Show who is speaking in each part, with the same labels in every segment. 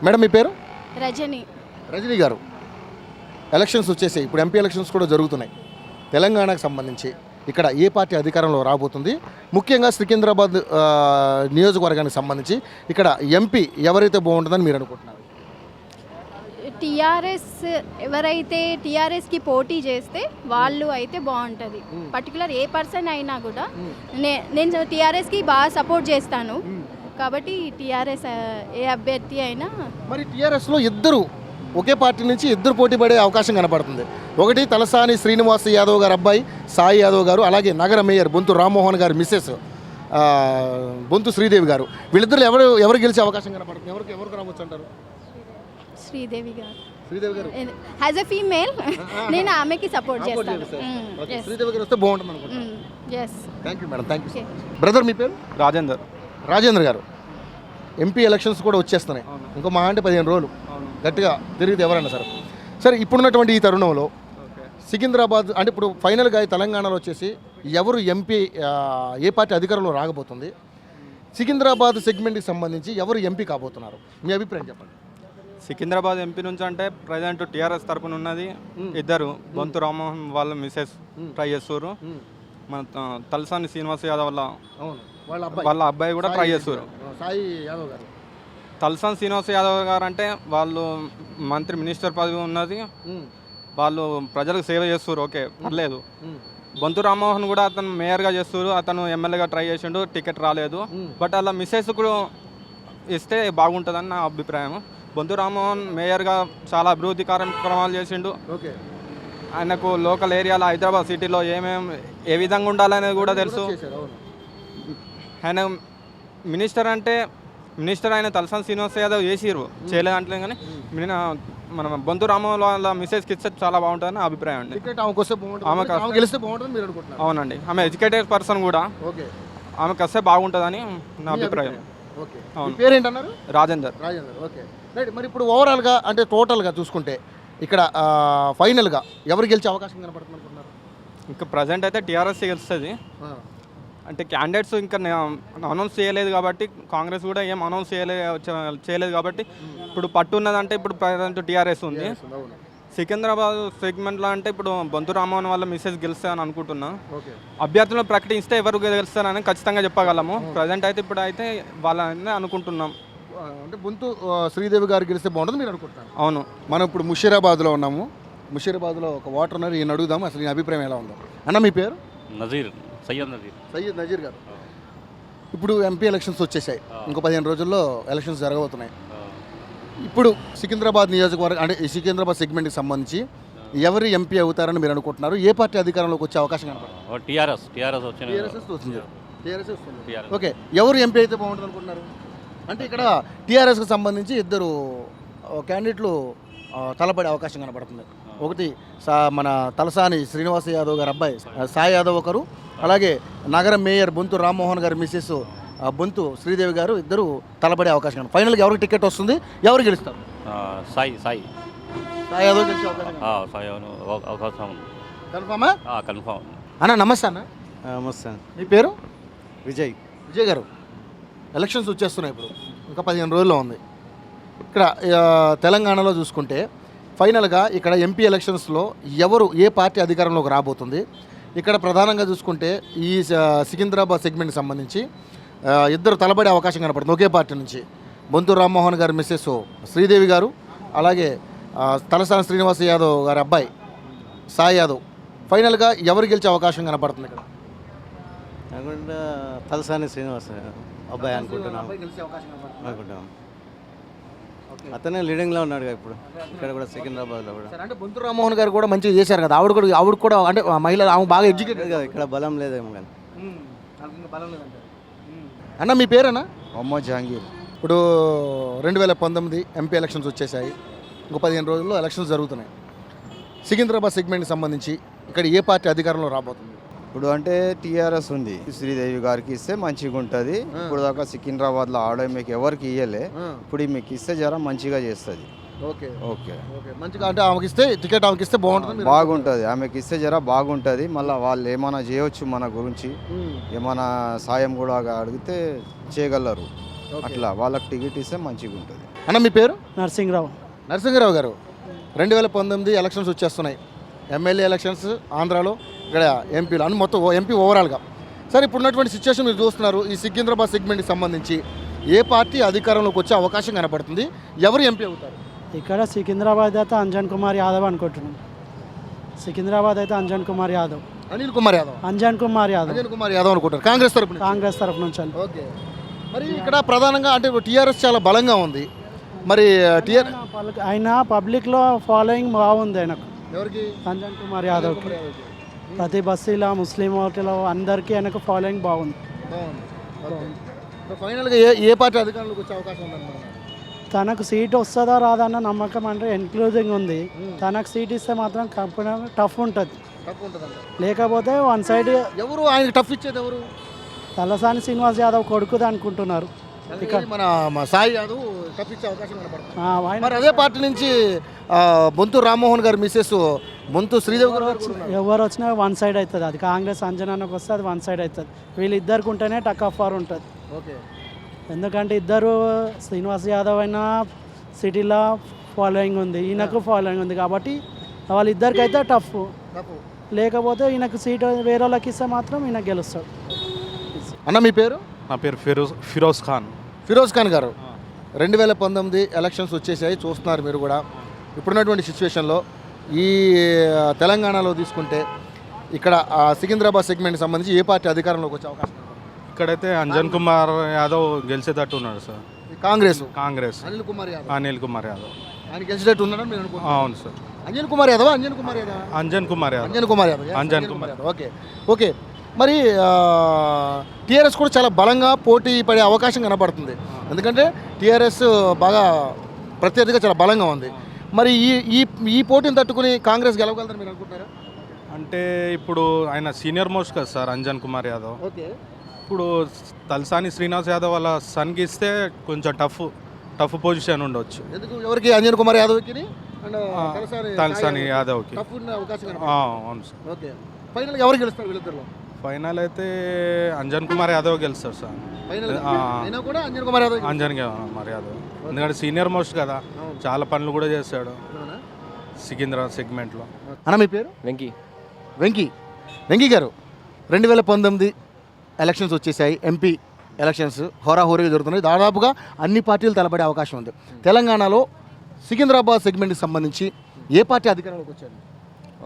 Speaker 1: Madam మీ పేరు?
Speaker 2: రజని.
Speaker 1: రజనీ గారు, elections వచ్చేసాయి, ఇప్పుడు ఎంపీ ఎలక్షన్స్ కూడా జరుగుతున్నాయి. తెలంగాణకు సంబంధించి ఇక్కడ ఏ పార్టీ అధికారంలో రాబోతుంది? ముఖ్యంగా సికింద్రాబాద్ నియోజకవర్గానికి సంబంధించి ఇక్కడ ఎంపీ ఎవరైతే బాగుంటుందని మీరు అనుకుంటున్నారు?
Speaker 2: టీఆర్ఎస్ ఎవరైతే టీఆర్ఎస్కి పోటీ చేస్తే వాళ్ళు అయితే బాగుంటుంది. పర్టికులర్ ఏ పర్సన్ అయినా కూడా నేను టీఆర్ఎస్కి బాగా సపోర్ట్ చేస్తాను కాబట్టి టీఆర్ఎస్ ఏ అభ్యర్థి అయినా.
Speaker 1: మరి టీఆర్ఎస్లో ఇద్దరు ఒకే పార్టీ నుంచి ఇద్దరు పోటీ పడే అవకాశం కనపడుతుంది. ఒకటి తలసాని శ్రీనివాస్ యాదవ్ గారు అబ్బాయి సాయి యాదవ్ గారు, అలాగే నగర మేయర్ బొంతు రామ్మోహన్ గారు మిస్సెస్ బొంతు శ్రీదేవి గారు. వీళ్ళిద్దరు ఎవరు గెలిచే అవకాశం కనపడుతుంది? ఎవరికి రావచ్చు అంటారు?
Speaker 2: శ్రీదేవి గారు.
Speaker 1: శ్రీదేవి గారు
Speaker 2: యాజ్ ఎ ఫీమేల్ నేను ఆమెకి సపోర్ట్ చేస్తాను.
Speaker 1: శ్రీదేవి గారు వస్తే బాగుంటుంది అనుకుంటున్నాను. Thank you madam, thank you. Brother మీ పేరు? రాజేంద్ర గారు, ఎంపీ ఎలక్షన్స్ కూడా వచ్చేస్తున్నాయి. ఇంకో మా అంటే 15 రోజులు గట్టిగా తిరిగితే ఎవరన్నా సరే ఇప్పుడున్నటువంటి ఈ తరుణంలో సికింద్రాబాద్ అంటే ఇప్పుడు ఫైనల్గా తెలంగాణలో వచ్చేసి ఎవరు ఎంపీ ఏ పార్టీ అధికారంలో రాకపోతుంది? సికింద్రాబాద్ సెగ్మెంట్కి సంబంధించి ఎవరు ఎంపీ కాబోతున్నారు? మీ అభిప్రాయం చెప్పండి.
Speaker 3: సికింద్రాబాద్ ఎంపీ నుంచి అంటే ప్రజెంట్ టీఆర్ఎస్ తరపున ఉన్నది ఇద్దరు, బొంతు రామ్మోహన్ వాళ్ళ మిసెస్ ట్రై చేస్తారు, మన తలసాని శ్రీనివాస్ యాదవ్ వాళ్ళ అబ్బాయి కూడా ట్రై చేస్తారు.
Speaker 1: సాయి యాదవ్ గారు,
Speaker 3: తలసాని శ్రీనివాస్ యాదవ్ గారు అంటే వాళ్ళు మంత్రి మినిస్టర్ పదవి ఉన్నది, వాళ్ళు ప్రజలకు సేవ చేస్తారు, ఓకే పర్లేదు. బొంతు రామ్మోహన్ కూడా అతను మేయర్గా చేస్తారు, అతను ఎమ్మెల్యేగా ట్రై చేసిండు, టికెట్ రాలేదు. బట్ అలా మిస్సెస్ కూడా ఇస్తే బాగుంటుందని నా అభిప్రాయం. బొంతు రామ్మోహన్ మేయర్గా చాలా అభివృద్ధి కార్యక్రమాలు చేసిండు. ఆయనకు లోకల్ ఏరియాలో హైదరాబాద్ సిటీలో ఏ విధంగా ఉండాలనేది కూడా తెలుసు. ఆయన మినిస్టర్ ఆయన తలసాని శ్రీనివాస్ యాదవ్ చేసిరు, చేయలేదంటలే కానీ మన బొంతు రామ్మోహన్ వాళ్ళ మిస్సెస్కి ఇస్తే చాలా బాగుంటుందని నా అభిప్రాయం అండి. అవునండి, ఆమె ఎడ్యుకేటెడ్ పర్సన్ కూడా, ఆమెకు వస్తే బాగుంటుందని నా అభిప్రాయం.
Speaker 1: పేరేంటన్నారు?
Speaker 3: రాజేందర్.
Speaker 1: Okay right. మరి ఇప్పుడు ఓవరాల్గా అంటే టోటల్గా చూసుకుంటే ఇక్కడ ఫైనల్గా ఎవరు గెలిచే అవకాశం కనపడుతుంది అనుకుంటున్నారు?
Speaker 3: ఇంకా ప్రజెంట్ అయితే టీఆర్ఎస్ గెలుస్తుంది. అంటే క్యాండిడేట్స్ ఇంకా అనౌన్స్ చేయలేదు కాబట్టి, కాంగ్రెస్ కూడా ఏం అనౌన్స్ చేయలేదు కాబట్టి ఇప్పుడు పట్టు ఉన్నదంటే ఇప్పుడు ప్రజెంట్ టీఆర్ఎస్ ఉంది. సికింద్రాబాద్ సెగ్మెంట్లో అంటే ఇప్పుడు బొంతు రామ్మోహన్ వాళ్ళ మిస్సెస్ గెలుస్తారని అనుకుంటున్నా. అభ్యర్థులను ప్రకటిస్తే ఎవరు గెలుస్తారని ఖచ్చితంగా చెప్పగలము. ప్రజెంట్ అయితే ఇప్పుడు అయితే వాళ్ళని అనుకుంటున్నాం.
Speaker 1: అంటే బొంతు శ్రీదేవి గారు గెలిస్తే బాగుంటుంది మీరు అనుకుంటున్నారు?
Speaker 3: అవును.
Speaker 1: మనం ఇప్పుడు ముషీరాబాద్లో ఉన్నాము. ముషీరాబాద్లో ఒక వాటర్ ఉన్నారు, ఈయన అడుగుదాము అసలు ఈ అభిప్రాయం ఎలా ఉందో. అన్న మీ పేరు? సయ్యద్ నజీర్ గారు. ఇప్పుడు ఎంపీ ఎలక్షన్స్ వచ్చేసాయి, ఇంకో 15 రోజుల్లో ఎలక్షన్స్ జరగబోతున్నాయి. ఇప్పుడు సికింద్రాబాద్ నియోజకవర్గం అంటే ఈ సికింద్రాబాద్ సెగ్మెంట్కి సంబంధించి ఎవరు ఎంపీ అవుతారని మీరు అనుకుంటున్నారు? ఏ పార్టీ అధికారంలోకి వచ్చే అవకాశం కనపడుతుంది? టీఆర్ఎస్. ఓకే, ఎవరు ఎంపీ అయితే బాగుంటుంది అనుకుంటున్నారు? అంటే ఇక్కడ టీఆర్ఎస్కి సంబంధించి ఇద్దరు క్యాండిడేట్లు తలపడే అవకాశం కనపడుతుంది. ఒకటి మన తలసాని శ్రీనివాస్ యాదవ్ గారు అబ్బాయి సాయి యాదవ్ ఒకరు, అలాగే నగర మేయర్ బొంతు రామ్మోహన్ గారి మిస్సెస్ బొంతు శ్రీదేవి గారు, ఇద్దరు తలపడే అవకాశం కనపడుతుంది. ఫైనల్గా ఎవరికి టికెట్ వస్తుంది, ఎవరు గెలుస్తారు?
Speaker 4: సాయి
Speaker 1: యాదవ్ గెలిచే అవకాశం కన్ఫామా?
Speaker 4: కన్ఫామ్.
Speaker 1: అన్న నమస్తే. అన్న
Speaker 5: నమస్తే.
Speaker 1: మీ పేరు?
Speaker 5: విజయ్
Speaker 1: గారు. ఎలక్షన్స్ వచ్చేస్తున్నాయి, ఇప్పుడు ఇంకా 15 రోజుల్లో ఉంది. ఇక్కడ తెలంగాణలో చూసుకుంటే ఫైనల్గా ఇక్కడ ఎంపీ ఎలక్షన్స్లో ఎవరు ఏ పార్టీ అధికారంలోకి రాబోతుంది? ఇక్కడ ప్రధానంగా చూసుకుంటే ఈ సికింద్రాబాద్ సెగ్మెంట్కి సంబంధించి ఇద్దరు తలబడే అవకాశం కనపడుతుంది ఒకే పార్టీ నుంచి. బొంతు రామ్మోహన్ గారి మిస్సెస్ శ్రీదేవి గారు, అలాగే తలసాని శ్రీనివాస్ యాదవ్ గారి అబ్బాయి సాయి యాదవ్. ఫైనల్గా ఎవరు గెలిచే అవకాశం కనపడుతుంది ఇక్కడ?
Speaker 5: తలసాని శ్రీనివాస్ అబ్బాయి అనుకుంటున్నాం. అతనే లీడింగ్లో ఉన్నాడు ఇప్పుడు ఇక్కడ కూడా సికింద్రాబాద్లో కూడా.
Speaker 1: అంటే బొంతు రామ్మోహన్ గారు కూడా మంచిగా చేశారు కదా, ఆవిడ కూడా అంటే మహిళ, ఆమె బాగా ఎడ్యుకేటెడ్ కదా,
Speaker 5: ఇక్కడ బలం లేదేమో కానీ.
Speaker 1: అన్న మీ పేరేనా?
Speaker 5: మొహమ్మద్ జహాంగీర్.
Speaker 1: ఇప్పుడు 2019 ఎంపీ ఎలక్షన్స్ వచ్చేసాయి, ఇంకో 15 రోజుల్లో ఎలక్షన్స్ జరుగుతున్నాయి. సికింద్రాబాద్ సెగ్మెంట్కి సంబంధించి ఇక్కడ ఏ పార్టీ అధికారంలో రాబోతుంది?
Speaker 6: ఇప్పుడు అంటే టీఆర్ఎస్ ఉంది, శ్రీదేవి గారికి ఇస్తే మంచిగా ఉంటుంది. ఇప్పుడు దాకా సికింద్రాబాద్లో ఆడే మీకు ఎవరికి ఇయ్యలే, ఇప్పుడు మీకు ఇస్తే జర మంచిగా చేస్తుంది.
Speaker 1: ఓకే ఓకే ఓకే మంచిగా అంటే ఆమెకి ఇస్తే టికెట్ ఆమెకి ఇస్తే బాగుంటుంది.
Speaker 6: ఆమెకి ఇస్తే జర బాగుంటుంది. మళ్ళీ వాళ్ళు ఏమైనా చేయవచ్చు మన గురించి, ఏమైనా సాయం కూడా అడిగితే చేయగలరు. అట్లా వాళ్ళకి టికెట్ ఇస్తే మంచిగా ఉంటుంది.
Speaker 1: అన్న మీ పేరు?
Speaker 4: నరసింహరావు.
Speaker 1: నరసింహరావు గారు, 2019 ఎలక్షన్స్ వచ్చేస్తున్నాయి. ఎమ్మెల్యే ఎలక్షన్స్ ఆంధ్రాలో, ఇక్కడ ఎంపీలు అని మొత్తం ఎంపీ ఓవరాల్గా. సరే, ఇప్పుడున్నటువంటి సిచ్యువేషన్ మీరు చూస్తున్నారు. ఈ సికింద్రాబాద్ సెగ్మెంట్కి సంబంధించి ఏ పార్టీ అధికారంలోకి వచ్చే అవకాశం కనపడుతుంది? ఎవరు ఎంపీ అవుతారు?
Speaker 4: ఇక్కడ సికింద్రాబాద్ అయితే అంజన్ కుమార్ యాదవ్ అనుకుంటున్నాం. సికింద్రాబాద్ అయితే అంజన్ కుమార్ యాదవ్.
Speaker 1: అనిల్ కుమార్ యాదవ్.
Speaker 4: అంజన్ కుమార్ యాదవ్.
Speaker 1: అంజన్ కుమార్ యాదవ్ అనుకుంటారు కాంగ్రెస్ తరపున.
Speaker 4: కాంగ్రెస్ తరఫు నుంచి.
Speaker 1: ఓకే. మరి ఇక్కడ ప్రధానంగా అంటే టీఆర్ఎస్ చాలా బలంగా ఉంది. మరి
Speaker 4: ఆయన పబ్లిక్లో ఫాలోయింగ్ బాగుంది ఆయనకు.
Speaker 1: ఎవరికి?
Speaker 4: అంజన్ కుమార్ యాదవ్కి. ప్రతి బస్సులో ముస్లిం ఓట్లలో అందరికీ ఆయనకు ఫాలోయింగ్ బాగుంది.
Speaker 1: ఫైనల్గా ఏ పార్టీ అధికారంలోకి వచ్చే అవకాశం ఉందన్నమాట?
Speaker 4: తనకు సీట్ వస్తుందా రాదన్న నమ్మకం అంటే ఇన్క్లూజింగ్ ఉంది. తనకు సీట్ ఇస్తే మాత్రం టఫ్ ఉంటుంది. లేకపోతే వన్ సైడ్
Speaker 1: ఎవరు ఆయనకి టఫ్ ఇచ్చేది? ఎవరు?
Speaker 4: తలసాని శ్రీనివాస్ యాదవ్ కొడుకుది అనుకుంటున్నారు.
Speaker 1: ఇక్కడ మన సాయి యాదవ్ టఫ్ ఇచ్చే అవకాశం కనపడుతుంది.
Speaker 4: ఆయన
Speaker 1: మరి అదే పార్టీ నుంచి బొంతు రామ్మోహన్ గారు మిస్సెస్ బొంతు శ్రీదేవి గారు
Speaker 4: ఎవరు వచ్చినా వన్ సైడ్ అవుతుంది. అది కాంగ్రెస్ అంజనానికి వస్తే అది వన్ సైడ్ అవుతుంది. వీళ్ళిద్దరికి ఉంటేనే టక్ ఆఫ్ వార్ ఉంటుంది.
Speaker 1: ఓకే.
Speaker 4: ఎందుకంటే ఇద్దరు శ్రీనివాస్ యాదవ్ అయినా సిటీలో ఫాలోయింగ్ ఉంది, ఈయనకు ఫాలోయింగ్ ఉంది కాబట్టి వాళ్ళిద్దరికి అయితే టఫ్. లేకపోతే ఈయనకు సీట్ వేరే వాళ్ళకి ఇస్తే మాత్రం ఈయన గెలుస్తాడు.
Speaker 1: అన్న మీ పేరు?
Speaker 7: నా పేరు ఫిరోజ్ ఖాన్.
Speaker 1: ఫిరోజ్ ఖాన్ గారు, 2019 ఎలక్షన్స్ వచ్చేసాయి, చూస్తున్నారు మీరు కూడా. ఇప్పుడున్నటువంటి సిచ్యువేషన్లో ఈ తెలంగాణలో తీసుకుంటే ఇక్కడ సికింద్రాబాద్ సెగ్మెంట్కి సంబంధించి ఏ పార్టీ అధికారంలోకి వచ్చే అవకాశం?
Speaker 7: ఇక్కడైతే అంజన్ కుమార్ యాదవ్ గెలిచేటట్టు ఉన్నాడు సార్.
Speaker 1: కాంగ్రెస్.
Speaker 7: అనిల్ కుమార్ యాదవ్
Speaker 1: ఆయన గెలిచేటట్టు ఉన్నాడని మీరు అనుకుంటున్నారు?
Speaker 7: అవును sir.
Speaker 1: Anjan Kumar Yadav. Okay. Okay. మరి టీఆర్ఎస్ కూడా చాలా బలంగా పోటీ పడే అవకాశం కనబడుతుంది. ఎందుకంటే టీఆర్ఎస్ బాగా ప్రత్యర్థిగా చాలా బలంగా ఉంది. మరి ఈ పోటీని తట్టుకుని కాంగ్రెస్ గెలవగలదని మీరు అనుకుంటున్నారా?
Speaker 7: అంటే ఇప్పుడు ఆయన సీనియర్ మోస్ట్ కదా సార్ అంజన్ కుమార్ యాదవ్.
Speaker 1: ఓకే.
Speaker 7: ఇప్పుడు తలసాని శ్రీనివాస్ యాదవ్ వాళ్ళ సన్కి ఇస్తే కొంచెం టఫ్ పొజిషన్ ఉండొచ్చు.
Speaker 1: ఎందుకు? ఎవరికి? అంజన్ కుమార్ యాదవ్కి,
Speaker 7: తలసాని యాదవ్కి. అవును సార్.
Speaker 1: ఓకే. ఫైనల్గా ఎవరు గెలుస్తారు వీళ్ళిద్దరిలో?
Speaker 7: ఫైనల్ అయితే అంజన్ కుమార్ యాదవ్ గెలుస్తారు సార్. అంజన్ కుమార్ యాదవ్ ఎందుకంటే సీనియర్ మోస్ట్ కదా, చాలా పనులు కూడా చేస్తాడు సికింద్రాబాద్ సెగ్మెంట్లో.
Speaker 1: అన్న మీ పేరు? వెంకీ గారు, 2019 ఎలక్షన్స్ వచ్చేసాయి. ఎంపీ ఎలక్షన్స్ హోరాహోరీగా జరుగుతున్నాయి. దాదాపుగా అన్ని పార్టీలు తలపడే అవకాశం ఉంది. తెలంగాణలో సికింద్రాబాద్ సెగ్మెంట్కి సంబంధించి ఏ పార్టీ అధికారంలోకి వచ్చారు?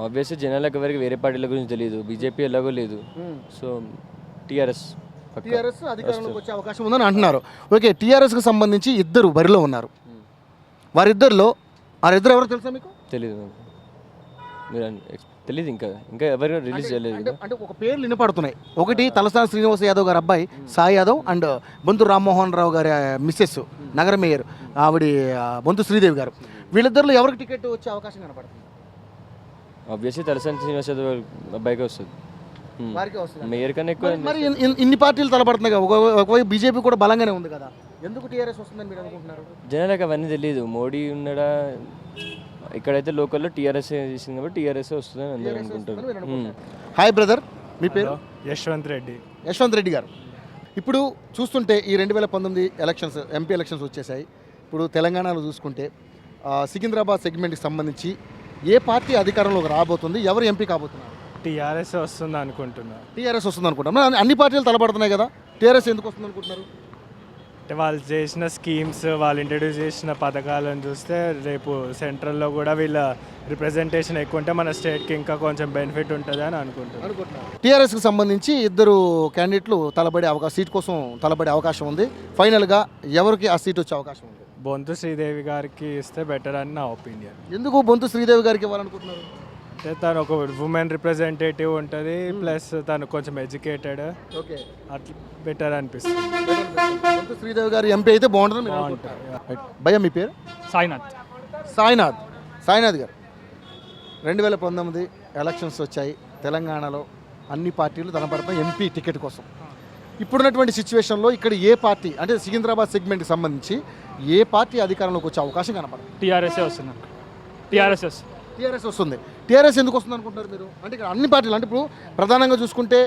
Speaker 8: ఆబ్వియస్లీ జనాలకు ఎవరికి వేరే పార్టీల గురించి తెలియదు. బీజేపీ ఎలాగో లేదు. సో టీఆర్ఎస్
Speaker 1: అధికారంలోకి వచ్చే అవకాశం ఉందని అంటున్నారు. ఓకే. టీఆర్ఎస్కి సంబంధించి ఇద్దరు బరిలో ఉన్నారు. వారిద్దరు ఎవరు తెలుసా మీకు?
Speaker 8: తెలీదు. మీరు తెలీదు. ఇంకా ఎవరు రిలీజ్ చేయలేదు.
Speaker 1: అంటే ఒక పేర్లు వినపడుతున్నాయి. ఒకటి తలసాని శ్రీనివాస్ యాదవ్ గారు అబ్బాయి సాయి యాదవ్ అండ్ బొంతు రామ్మోహన్ రావు గారి మిస్సెస్ నగర మేయర్ ఆవిడ బొంతు శ్రీదేవి గారు. వీళ్ళిద్దరిలో ఎవరికి టికెట్ వచ్చే అవకాశం కనపడుతుంది?
Speaker 8: ఆబ్వియస్లీ తలసాని శ్రీనివాస్ యాదవ్ అబ్బాయికే వస్తుంది. మేయర్ కన్నా ఎక్కువ.
Speaker 1: మరి ఇన్ని పార్టీలు తలపడుతున్నాయి కదా, ఒకవైపు బీజేపీ కూడా బలంగానే ఉంది కదా, ఎందుకు టీఆర్ఎస్ వస్తుందని మీరు అనుకుంటున్నారు?
Speaker 8: జనాలకు అవన్నీ తెలియదు. మోడీ ఉన్నాడా? ఇక్కడైతే లోకల్లో టీఆర్ఎస్ చేసింది కాబట్టి టీఆర్ఎస్ వస్తుందని అందరూ అనుకుంటారు.
Speaker 1: హాయ్ బ్రదర్, మీ పేరు?
Speaker 9: యశ్వంత్ రెడ్డి
Speaker 1: గారు, ఇప్పుడు చూస్తుంటే ఈ 2019 ఎలక్షన్స్ ఎంపీ ఎలక్షన్స్ వచ్చేసాయి. ఇప్పుడు తెలంగాణలో చూసుకుంటే సికింద్రాబాద్ సెగ్మెంట్కి సంబంధించి ఏ పార్టీ అధికారంలోకి రాబోతుంది? ఎవరు ఎంపీ కాబోతున్నారు?
Speaker 9: టీఆర్ఎస్ వస్తుంది అనుకుంటున్నారు.
Speaker 1: టీఆర్ఎస్ వస్తుంది అనుకుంటున్నారు. అన్ని పార్టీలు తలపడుతున్నాయి కదా, టీఆర్ఎస్ ఎందుకు వస్తుంది అనుకుంటున్నారు?
Speaker 9: అంటే వాళ్ళు చేసిన స్కీమ్స్, వాళ్ళు ఇంట్రడ్యూస్ చేసిన పథకాలను చూస్తే రేపు సెంట్రల్లో కూడా వీళ్ళ రిప్రజెంటేషన్ ఎక్కువ ఉంటే మన స్టేట్కి ఇంకా కొంచెం బెనిఫిట్ ఉంటుంది అని అనుకుంటున్నారు.
Speaker 1: టీఆర్ఎస్కి సంబంధించి ఇద్దరు క్యాండిడేట్లు సీట్ కోసం తలబడే అవకాశం ఉంది. ఫైనల్గా ఎవరికి ఆ సీట్ వచ్చే అవకాశం ఉంది?
Speaker 9: బొంతు శ్రీదేవి గారికి ఇస్తే బెటర్ అని నా ఒపీనియన్.
Speaker 1: ఎందుకు బొంతు శ్రీదేవి గారికి ఇవ్వాలనుకుంటున్నారు?
Speaker 9: అంటే తను ఒక ఉమెన్ రిప్రజెంటేటివ్ ఉంటుంది, ప్లస్ తను కొంచెం ఎడ్యుకేటెడ్. ఓకే, అట్లా బెటర్ అనిపిస్తుంది.
Speaker 1: బొంతు శ్రీదేవి గారు ఎంపీ అయితే బాగుంటుంది. భయ్యా మీ పేరు? సాయినాథ్ గారు, 2019 ఎలక్షన్స్ వచ్చాయి. తెలంగాణలో అన్ని పార్టీలు తలపడతాయి ఎంపీ టికెట్ కోసం. ఇప్పుడున్నటువంటి సిచ్యువేషన్లో ఇక్కడ ఏ పార్టీ, అంటే సికింద్రాబాద్ సెగ్మెంట్కి సంబంధించి ఏ పార్టీ అధికారంలోకి వచ్చే అవకాశం కనపడదు?
Speaker 9: టీఆర్ఎస్ వస్తుంది.
Speaker 1: టీఆర్ఎస్ ఎందుకు వస్తుంది అనుకుంటారు మీరు? అంటే ఇక్కడ అన్ని పార్టీలు, అంటే ఇప్పుడు ప్రధానంగా చూసుకుంటే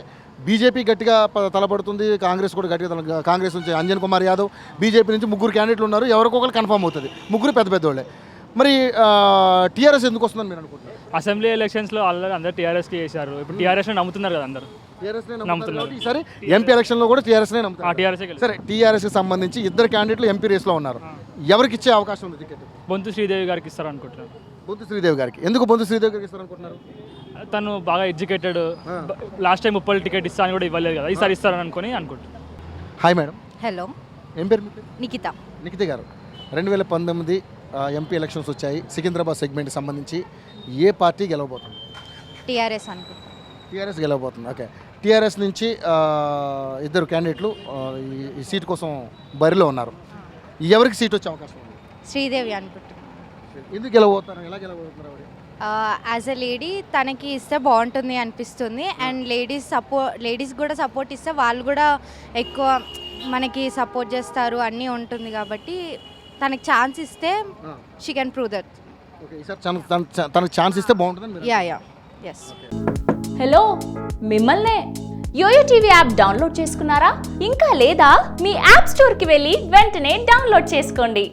Speaker 1: బీజేపీ గట్టిగా తలపడుతుంది, కాంగ్రెస్ కూడా గట్టిగా కాంగ్రెస్ నుంచి అంజన్ కుమార్ యాదవ్, బీజేపీ నుంచి 3 క్యాండిడేట్లు ఉన్నారు, ఎవరికొకరు కన్ఫర్మ్ అవుతుంది, 3 పెద్ద పెద్దోళ్ళే. మరి టీఆర్ఎస్ ఎందుకు వస్తుందని మీరు అనుకుంటున్నారు?
Speaker 10: అసెంబ్లీ ఎలక్షన్స్లో ఆల్రెడీ అందరూ టీఆర్ఎస్కి చేశారు. ఇప్పుడు టీఆర్ఎస్ని నమ్ముతున్నారు కదా అందరూ. నమ్ముతున్నారు.
Speaker 1: ఈసారి ఎంపీ ఎలక్షన్లో కూడా టీఆర్ఎస్నే నమ్ముతున్నారు.
Speaker 10: టీఆర్ఎస్
Speaker 1: సరే, టీఆర్ఎస్కి సంబంధించి 2 క్యాండిడేట్లు ఎంపీ రేస్లో ఉన్నారు. ఎవరికి ఇచ్చే అవకాశం ఉంది టికెట్?
Speaker 10: బొంతు శ్రీదేవి గారికి ఇస్తారు అనుకుంటున్నాను.
Speaker 1: బొంతు శ్రీదేవి గారికి. ఎందుకు బొంతు శ్రీదేవి గారికి ఇస్తారు అనుకుంటున్నారు?
Speaker 10: తను బాగా ఎడ్యుకేటెడ్. లాస్ట్ టైం 30 టికెట్ ఇస్తా అని కూడా ఇవ్వలేదు కదా, ఈసారి ఇస్తారని అనుకుంటున్నాను.
Speaker 1: Hi madam.
Speaker 11: హలో,
Speaker 1: ఏం పేరు మీ పేరు?
Speaker 11: నిఖిత.
Speaker 1: నిఖిత గారు, 2019 ఎంపీ ఎలక్షన్స్ వచ్చాయి. సికింద్రాబాద్ సెగ్మెంట్కి సంబంధించి ఏ పార్టీ గెలవబోతుంది?
Speaker 11: టీఆర్ఎస్ అనుకుంటా.
Speaker 1: టీఆర్ఎస్ గెలవబోతుంది. ఓకే, టీఆర్ఎస్ నుంచి 2 క్యాండిడేట్లు ఈ సీట్ కోసం బరిలో ఉన్నారు. ఎవరికి సీట్ వచ్చే అవకాశం ఉంది?
Speaker 11: శ్రీదేవి అనుకుంటున్నాను.
Speaker 1: ఎందుకు గెలవబోతున్నారు? ఎలా గెలవబోతున్నారు?
Speaker 11: యాజ్ అ లేడీ తనకి ఇస్తే బాగుంటుంది అనిపిస్తుంది. అండ్ లేడీస్ కూడా సపోర్ట్ ఇస్తే వాళ్ళు కూడా ఎక్కువ మనకి సపోర్ట్ చేస్తారు, అన్నీ ఉంటుంది కాబట్టి తనకి ఛాన్స్ ఇస్తే she can prove that.
Speaker 1: Okay, ఈసారి తనకు ఛాన్స్ ఇస్తే బాగుంటుందని.
Speaker 11: Yeah yes.
Speaker 12: హలో, మిమ్మల్నే. యోయో టీవీ యాప్ డౌన్లోడ్ చేసుకున్నారా? ఇంకా లేదా? మీ యాప్ స్టోర్కి వెళ్ళి వెంటనే డౌన్లోడ్ చేసుకోండి.